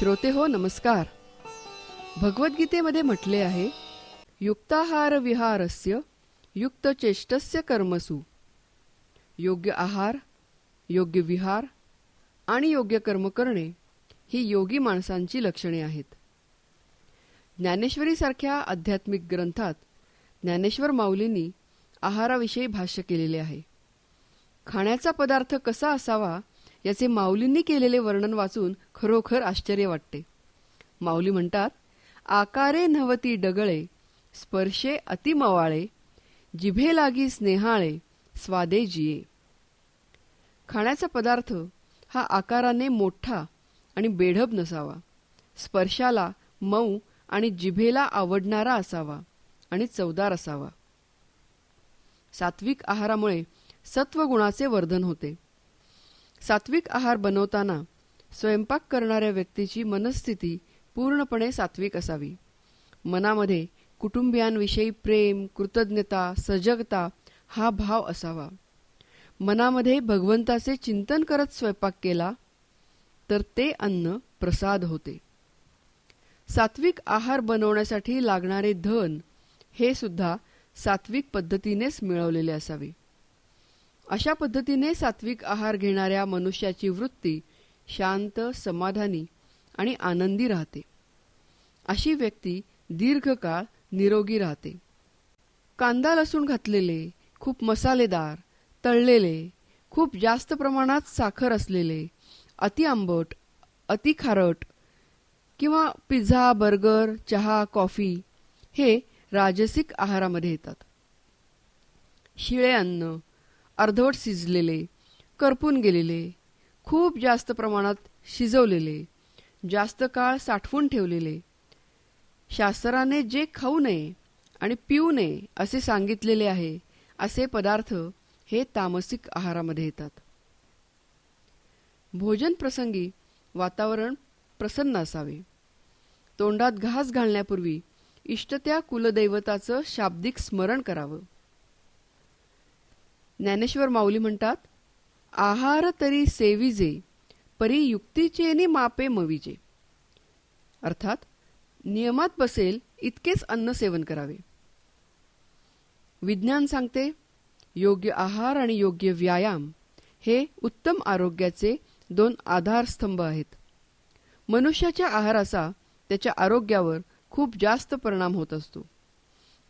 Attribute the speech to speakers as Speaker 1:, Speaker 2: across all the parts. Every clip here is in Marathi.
Speaker 1: श्रोते हो नमस्कार. भगवद्गीतेमध्ये म्हटले आहे, युक्ताहार विहारस्य युक्तचेष्टस्य कर्मसु. योग्य आहार, योग्य विहार आणि योग्य कर्म करणे ही योगी माणसांची लक्षणे आहेत. ज्ञानेश्वरीसारख्या आध्यात्मिक ग्रंथात ज्ञानेश्वर माऊलींनी आहाराविषयी भाष्य केलेले आहे. खाण्याचा पदार्थ कसा असावा याचे माऊलींनी केलेले वर्णन वाचून खरोखर आश्चर्य वाटते. माऊली म्हणतात, आकारे नवती डगळे, स्पर्शे अतिमवाळे, जिभे लागी स्नेहाळे, स्वादे जिये. खाण्याचा पदार्थ हा आकाराने मोठा आणि बेढब नसावा, स्पर्शाला मऊ आणि जिभेला आवडणारा असावा आणि चवदार असावा. सात्विक आहारामुळे सत्वगुणाचे वर्धन होते. सात्विक आहार बनवताना स्वयंपाक करणाऱ्या व्यक्तीची मनस्थिती पूर्णपणे सात्विक असावी. मनामध्ये कुटुंबियांविषयी प्रेम, कृतज्ञता, सजगता हा भाव असावा. मनामध्ये भगवंताचे चिंतन करत स्वयंपाक केला तर ते अन्न प्रसाद होते. सात्विक आहार बनवण्यासाठी लागणारे धन हे सुद्धा सात्विक पद्धतीनेच मिळवलेले असावे. अशा पद्धतीने सात्विक आहार घेणाऱ्या मनुष्याची वृत्ती शांत, समाधानी आणि आनंदी राहते. अशी व्यक्ती दीर्घकाळ निरोगी राहते. कांदा लसूण घातलेले, खूप मसालेदार, तळलेले, खूप जास्त प्रमाणात साखर असलेले, अति आंबट, अति खारट किंवा पिझ्झा, बर्गर, चहा, कॉफी हे राजसिक आहारामध्ये येतात. शिळे अन्न, अर्धवट शिजलेले, करपून गेलेले, खूप जास्त प्रमाणात शिजवलेले, जास्त काळ साठवून ठेवलेले, शास्त्राने जे खाऊ नये आणि पिऊ नये असे सांगितलेले आहे असे पदार्थ हे तामसिक आहारामध्ये येतात. भोजन प्रसंगी वातावरण प्रसन्न असावे. तोंडात घास घालण्यापूर्वी इष्टत्या कुलदैवताचं शाब्दिक स्मरण करावं. ज्ञानेश्वर माऊली म्हणतात, आहार तरी सेविजे, परी युक्तीचेनी मापे मविजे. अर्थात नियमात बसेल इतकेच अन्न सेवन करावे. विज्ञान सांगते, योग्य आहार आणि योग्य व्यायाम हे उत्तम आरोग्याचे दोन आधारस्तंभ आहेत. मनुष्याच्या आहाराचा त्याच्या आरोग्यावर खूप जास्त परिणाम होत असतो.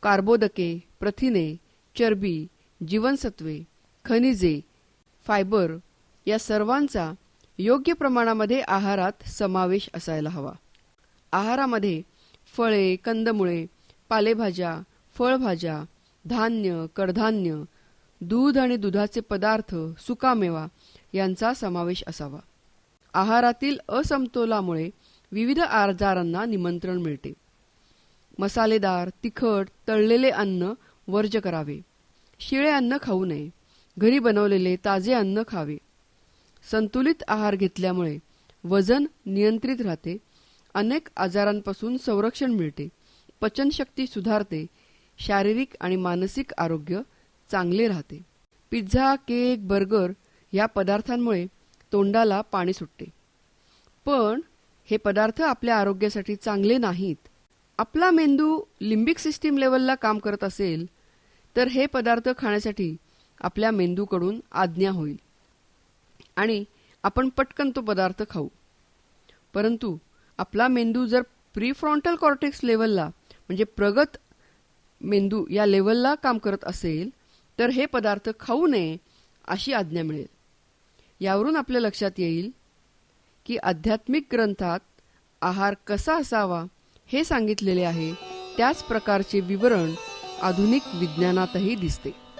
Speaker 1: कार्बोदके, प्रथिने, चरबी, जीवनसत्वे, खनिजे, फायबर या सर्वांचा योग्य प्रमाणामध्ये आहारात समावेश असायला हवा. आहारामध्ये फळे, कंदमुळे, पालेभाज्या, फळभाज्या, धान्य, कडधान्य, दूध आणि दुधाचे पदार्थ, सुकामेवा यांचा समावेश असावा. आहारातील असमतोलामुळे विविध आजारांना निमंत्रण मिळते. मसालेदार, तिखट, तळलेले अन्न वर्ज्य करावे. शिळे अन्न खाऊ नये. घरी बनवलेले ताजे अन्न खावे. संतुलित आहार घेतल्यामुळे वजन नियंत्रित राहते. अनेक आजारांपासून संरक्षण मिळते. पचनशक्ती सुधारते. शारीरिक आणि मानसिक आरोग्य चांगले राहते. पिझ्झा, केक, बर्गर या पदार्थांमुळे तोंडाला पाणी सुटते. पण हे पदार्थ आपल्या आरोग्यासाठी चांगले नाहीत. आपला मेंदू लिंबिक सिस्टीम लेवलला काम करत असेल तर हे पदार्थ खाण्यासाठी आपल्या मेंदूकडून आज्ञा होईल आणि आपण पटकन तो पदार्थ खाऊ. परंतु आपला मेंदू जर प्रीफ्रंटल कॉर्टेक्स लेवलला म्हणजे प्रगत मेंदू या लेवलला काम करत असेल तर हे पदार्थ खाऊ नये अशी आज्ञा मिळेल. यावरून आपल्या लक्षात येईल की आध्यात्मिक ग्रंथात आहार कसा असावा हे सांगितलेले आहे. त्याच प्रकारचे विवरण आधुनिक विज्ञानातही दिसते.